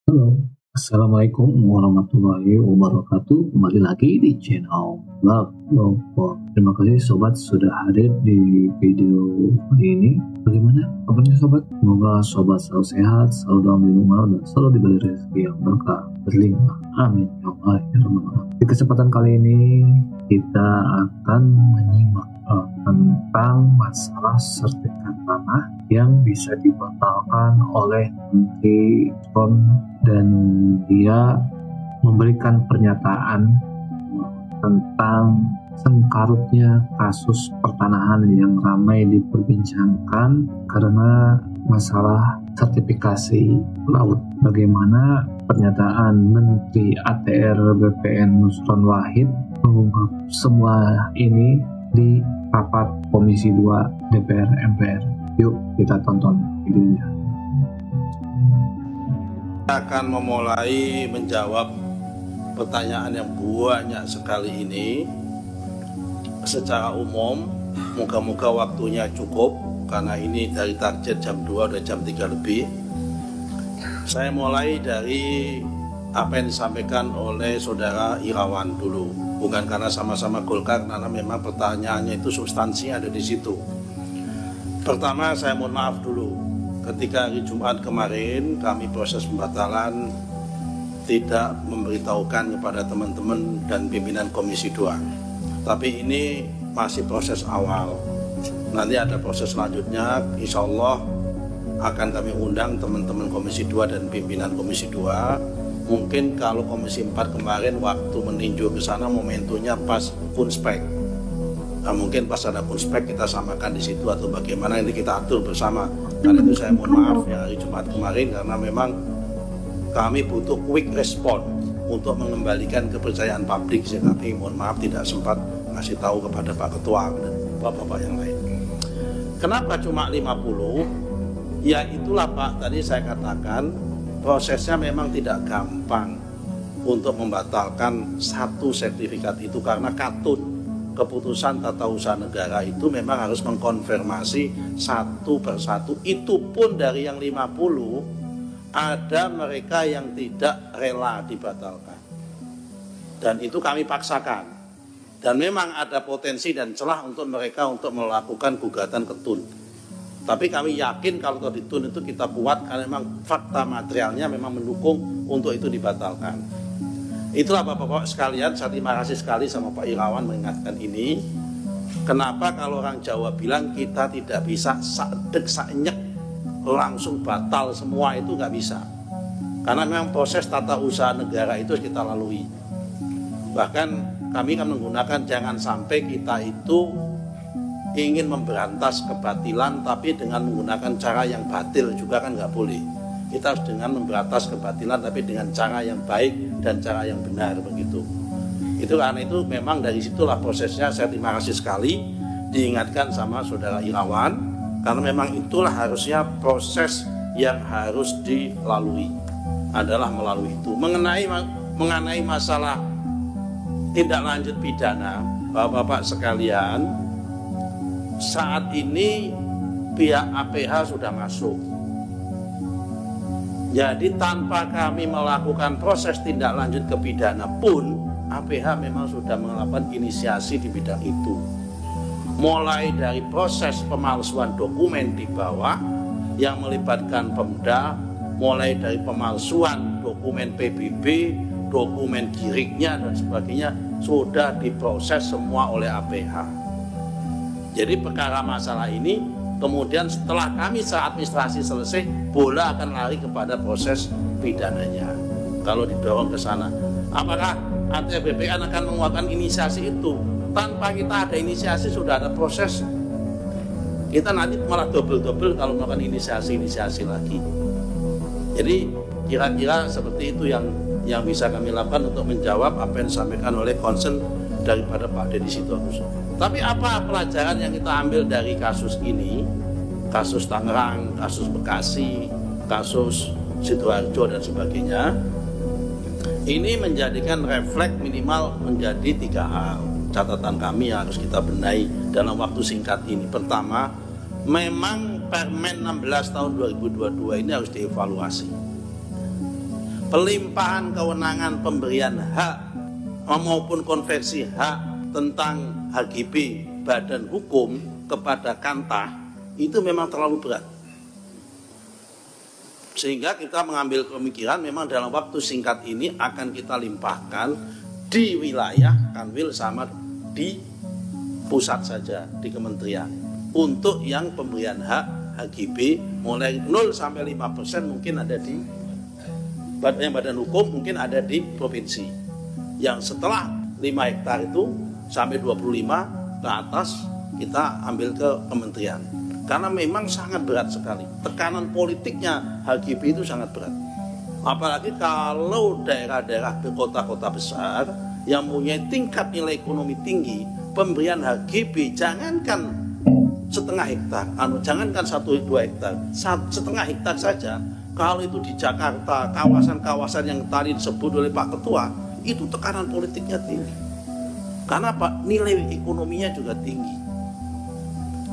Halo, Assalamualaikum warahmatullahi wabarakatuh. Kembali lagi di channel Love Love. Terima kasih sobat sudah hadir di video kali ini. Bagaimana kabarnya sobat? Semoga sobat selalu sehat, selalu dalam lindungan Allah, dan selalu diberi rezeki yang berkah berlimpah. Amin ya Allah ya Rabbal Alamin. Di kesempatan kali ini kita akan menyimak tentang masalah sertifikat tanah yang bisa dibatalkan oleh Menteri PON, dan dia memberikan pernyataan tentang sengkarutnya kasus pertanahan yang ramai diperbincangkan karena masalah sertifikasi laut. Bagaimana pernyataan Menteri ATR BPN Nusron Wahid mengungkap semua ini di rapat Komisi 2 DPR MPR. Yuk kita tonton videonya. Kita akan memulai menjawab pertanyaan yang banyak sekali ini secara umum. Moga-moga waktunya cukup karena ini dari target jam 2 udah jam 3 lebih. Saya mulai dari apa yang disampaikan oleh saudara Irawan dulu, bukan karena sama-sama Golkar, karena memang pertanyaannya itu substansinya ada di situ. Pertama, saya mohon maaf dulu, ketika hari Jumat kemarin kami proses pembatalan tidak memberitahukan kepada teman-teman dan pimpinan Komisi 2. Tapi ini masih proses awal. Nanti ada proses selanjutnya, insya Allah akan kami undang teman-teman Komisi 2 dan pimpinan Komisi 2. Mungkin kalau Komisi 4 kemarin waktu meninjau ke sana momentumnya pas kunspek. Nah, mungkin pas ada kunspek kita samakan di situ atau bagaimana, ini kita atur bersama. Karena itu saya mohon maaf ya hari Jumat kemarin, karena memang kami butuh quick respon untuk mengembalikan kepercayaan publik. Tapi mohon maaf tidak sempat ngasih tahu kepada Pak Ketua dan bapak-bapak yang lain. Kenapa cuma 50? Ya itulah Pak, tadi saya katakan prosesnya memang tidak gampang untuk membatalkan satu sertifikat itu, karena katun keputusan tata usaha negara itu memang harus mengkonfirmasi satu persatu. Itu pun dari yang 50 ada mereka yang tidak rela dibatalkan, dan itu kami paksakan, dan memang ada potensi dan celah untuk mereka untuk melakukan gugatan ketun. Tapi kami yakin kalau ketun itu kita buat karena memang fakta materialnya memang mendukung untuk itu dibatalkan. Itulah Bapak-Bapak sekalian, saya terima kasih sekali sama Pak Irawan mengingatkan ini. Kenapa kalau orang Jawa bilang kita tidak bisa sadek saknyek langsung batal semua, itu nggak bisa. Karena memang proses tata usaha negara itu harus kita lalui. Bahkan kami kan menggunakan jangan sampai kita itu ingin memberantas kebatilan tapi dengan menggunakan cara yang batil juga kan nggak boleh. Kita harus dengan memberantas kebatilan tapi dengan cara yang baik dan cara yang benar, begitu. Itu karena itu memang dari situlah prosesnya. Saya terima kasih sekali diingatkan sama saudara Irawan, karena memang itulah harusnya proses yang harus dilalui, adalah melalui itu. Mengenai masalah tindak lanjut pidana, Bapak-bapak sekalian, saat ini pihak APH sudah masuk. Jadi tanpa kami melakukan proses tindak lanjut ke pidana pun, APH memang sudah melakukan inisiasi di bidang itu. Mulai dari proses pemalsuan dokumen di bawah yang melibatkan Pemda, mulai dari pemalsuan dokumen PBB, dokumen kiriknya dan sebagainya, sudah diproses semua oleh APH. Jadi perkara masalah ini kemudian setelah kami secara administrasi selesai, bola akan lari kepada proses pidananya. Kalau didorong ke sana, apakah ATR BPN akan mengeluarkan inisiasi itu? Tanpa kita ada inisiasi sudah ada proses, kita nanti malah double-double kalau melakukan inisiasi lagi. Jadi kira-kira seperti itu yang bisa kami lakukan untuk menjawab apa yang disampaikan oleh concern daripada Pak Deddy Sitorus. Tapi apa pelajaran yang kita ambil dari kasus ini? Kasus Tangerang, kasus Bekasi, kasus Sidoarjo dan sebagainya. Ini menjadikan refleks minimal menjadi 3 hal. Catatan kami yang harus kita benahi dalam waktu singkat ini. Pertama, memang Permen 16 tahun 2022 ini harus dievaluasi. pelimpahan kewenangan pemberian hak maupun konversi hak tentang HGB badan hukum kepada Kantah itu memang terlalu berat. Sehingga kita mengambil pemikiran memang dalam waktu singkat ini akan kita limpahkan di wilayah Kanwil sama di pusat saja, di kementerian. Untuk yang pemberian hak HGB mulai 0 sampai 5% mungkin ada di badan hukum, mungkin ada di provinsi. Yang setelah 5 hektar itu sampai 25 ke atas kita ambil ke kementerian. Karena memang sangat berat sekali. Tekanan politiknya HGB itu sangat berat. Apalagi kalau daerah-daerah di kota-kota besar yang mempunyai tingkat nilai ekonomi tinggi, pemberian HGB jangankan setengah hektar, jangankan 1-2 hektar, setengah hektar saja. Kalau itu di Jakarta, kawasan-kawasan yang tadi disebut oleh Pak Ketua, itu tekanan politiknya tinggi. Karena Pak, nilai ekonominya juga tinggi.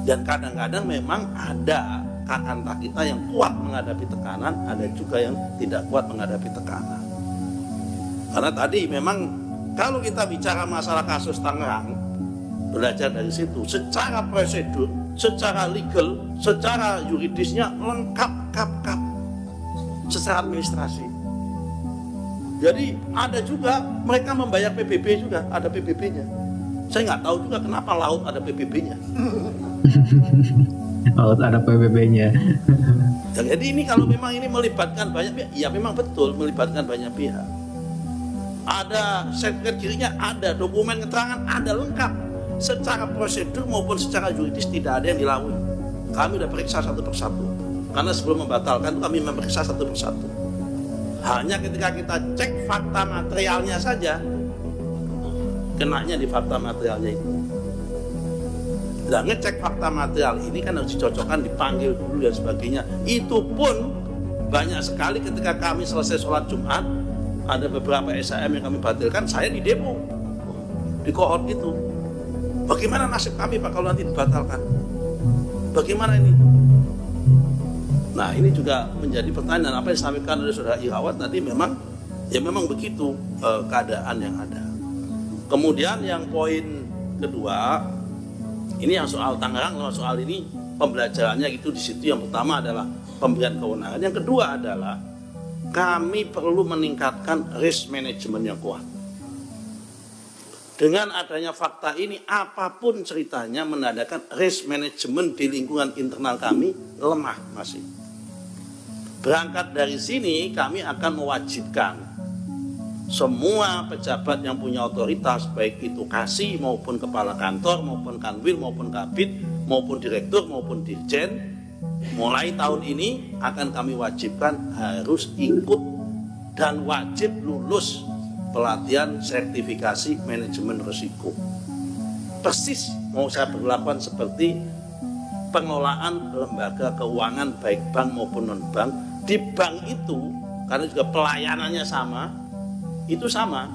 Dan kadang-kadang memang ada Kantah kita yang kuat menghadapi tekanan, ada juga yang tidak kuat menghadapi tekanan. Karena tadi memang kalau kita bicara masalah kasus Tangerang, belajar dari situ, secara prosedur, secara legal, secara yuridisnya lengkap, secara administrasi. Jadi ada juga mereka membayar PBB juga, ada PBB-nya. Saya nggak tahu juga kenapa laut ada PBB-nya. Laut ada PBB-nya. Jadi ini kalau memang ini melibatkan banyak pihak, ya memang betul melibatkan banyak pihak. Ada sertifikat kirinya, ada dokumen keterangan, ada lengkap. Secara prosedur maupun secara yuridis tidak ada yang dilalui. Kami sudah periksa satu persatu. Karena sebelum membatalkan kami memeriksa satu persatu. Hanya ketika kita cek fakta materialnya saja, kenanya di fakta materialnya itu. Dan ngecek fakta material ini kan harus dicocokkan, dipanggil dulu dan sebagainya. Itu pun banyak sekali ketika kami selesai sholat Jumat, ada beberapa SAM yang kami batalkan, saya di demo, di kohort itu. Bagaimana nasib kami Pak kalau nanti dibatalkan? Bagaimana ini? Nah ini juga menjadi pertanyaan apa yang disampaikan oleh Saudara Irawat tadi memang begitu keadaan yang ada. Kemudian yang poin kedua, ini yang soal Tangerang, soal ini pembelajarannya itu di situ. Yang pertama adalah pemberian kewenangan. Yang kedua adalah kami perlu meningkatkan risk management yang kuat. Dengan adanya fakta ini, apapun ceritanya menandakan risk management di lingkungan internal kami lemah masih. Berangkat dari sini, kami akan mewajibkan semua pejabat yang punya otoritas, baik itu Kasih maupun kepala kantor, maupun Kanwil, maupun Kabid, maupun direktur, maupun dirjen, mulai tahun ini akan kami wajibkan harus ikut dan wajib lulus pelatihan sertifikasi manajemen risiko. Persis mau saya berlakukan seperti pengelolaan lembaga keuangan baik bank maupun non-bank. Di bank itu, karena juga pelayanannya sama, itu sama.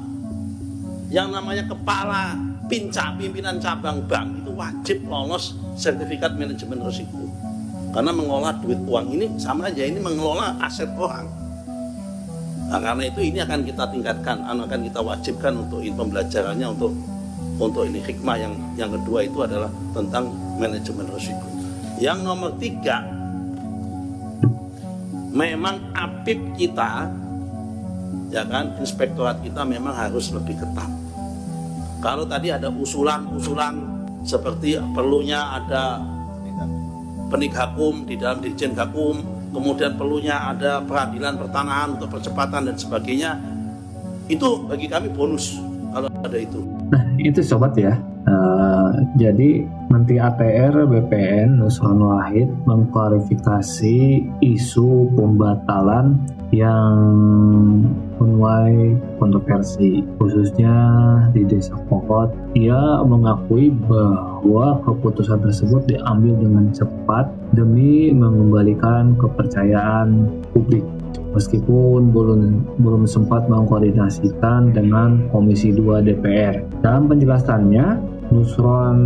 Yang namanya kepala pimpinan cabang bank itu wajib lolos sertifikat manajemen risiko. Karena mengelola duit uang ini sama aja, ini mengelola aset orang. Nah, karena itu ini akan kita tingkatkan, akan kita wajibkan untuk pembelajarannya untuk ini hikmah yang kedua itu adalah tentang manajemen risiko. Yang nomor 3, memang APIP kita, ya kan, inspektorat kita memang harus lebih ketat. Kalau tadi ada usulan-usulan seperti perlunya ada Pendighakum di dalam Dirjen Gakum, kemudian perlunya ada peradilan pertanahan untuk percepatan dan sebagainya, itu bagi kami bonus kalau ada itu. Nah itu sobat ya, jadi Menteri ATR BPN Nusron Wahid mengklarifikasi isu pembatalan yang menuai kontroversi khususnya di Desa Pokot. Ia mengakui bahwa keputusan tersebut diambil dengan cepat demi mengembalikan kepercayaan publik, meskipun belum sempat mengkoordinasikan dengan Komisi 2 DPR. Dalam penjelasannya, Nusron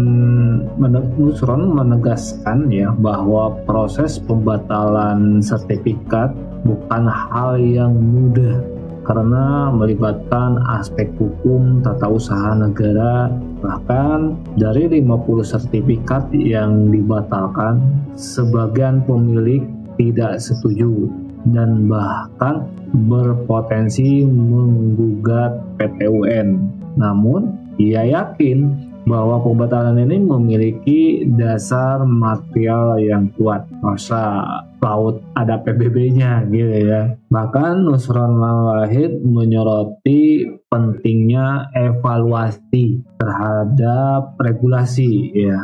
menegaskan ya bahwa proses pembatalan sertifikat bukan hal yang mudah karena melibatkan aspek hukum tata usaha negara. Bahkan dari 50 sertifikat yang dibatalkan, sebagian pemilik tidak setuju dan bahkan berpotensi menggugat PT UN. Namun, ia yakin bahwa pembatalan ini memiliki dasar material yang kuat. Masa laut ada PBB-nya gitu ya. Bahkan Nusron Wahid menyoroti pentingnya evaluasi terhadap regulasi ya.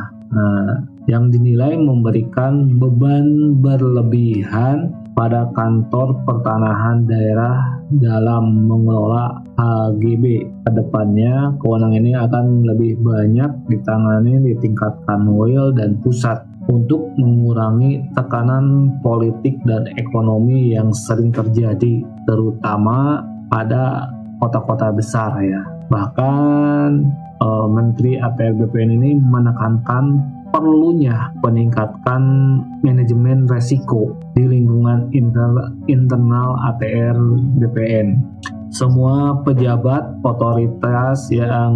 Yang dinilai memberikan beban berlebihan pada kantor pertanahan daerah dalam mengelola HGB. Kedepannya, kewenangan ini akan lebih banyak ditangani di tingkat kanwil dan pusat untuk mengurangi tekanan politik dan ekonomi yang sering terjadi, terutama pada kota-kota besar ya. Bahkan Menteri ATR BPN ini menekankan perlunya peningkatkan manajemen resiko di lingkungan internal ATR BPN. Semua pejabat otoritas yang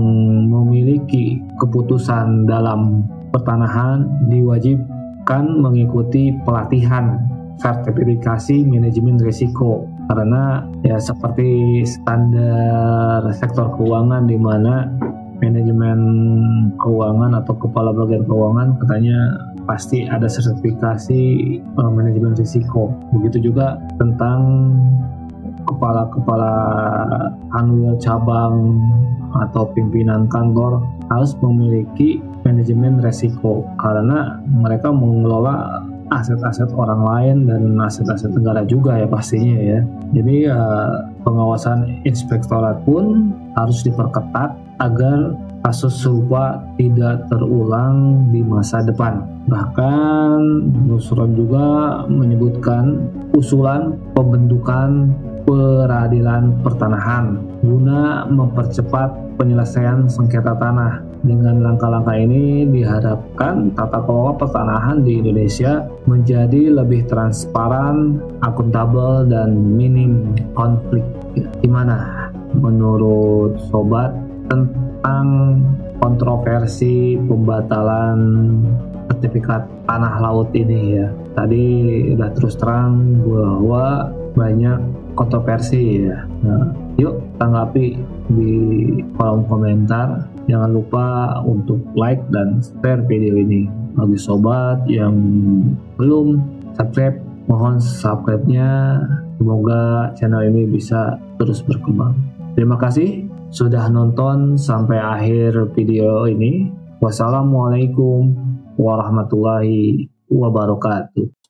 memiliki keputusan dalam pertanahan diwajibkan mengikuti pelatihan sertifikasi manajemen risiko, karena ya seperti standar sektor keuangan di mana manajemen keuangan atau kepala bagian keuangan katanya pasti ada sertifikasi manajemen risiko. Begitu juga tentang kepala-kepala kanwil cabang atau pimpinan kantor harus memiliki manajemen risiko, karena mereka mengelola aset-aset orang lain dan aset-aset negara juga ya pastinya ya. Jadi pengawasan inspektorat pun harus diperketat agar kasus serupa tidak terulang di masa depan. Bahkan Nusron juga menyebutkan usulan pembentukan peradilan pertanahan guna mempercepat penyelesaian sengketa tanah. Dengan langkah-langkah ini diharapkan tata kelola pertanahan di Indonesia menjadi lebih transparan, akuntabel, dan minim konflik. Gimana menurut sobat tentang kontroversi pembatalan sertifikat tanah laut ini ya? Tadi udah terus terang bahwa banyak kontroversi ya. Nah, yuk tanggapi di kolom komentar. Jangan lupa untuk like dan share video ini. Bagi sobat yang belum subscribe, mohon subscribe-nya. Semoga channel ini bisa terus berkembang. Terima kasih sudah nonton sampai akhir video ini. Wassalamualaikum warahmatullahi wabarakatuh.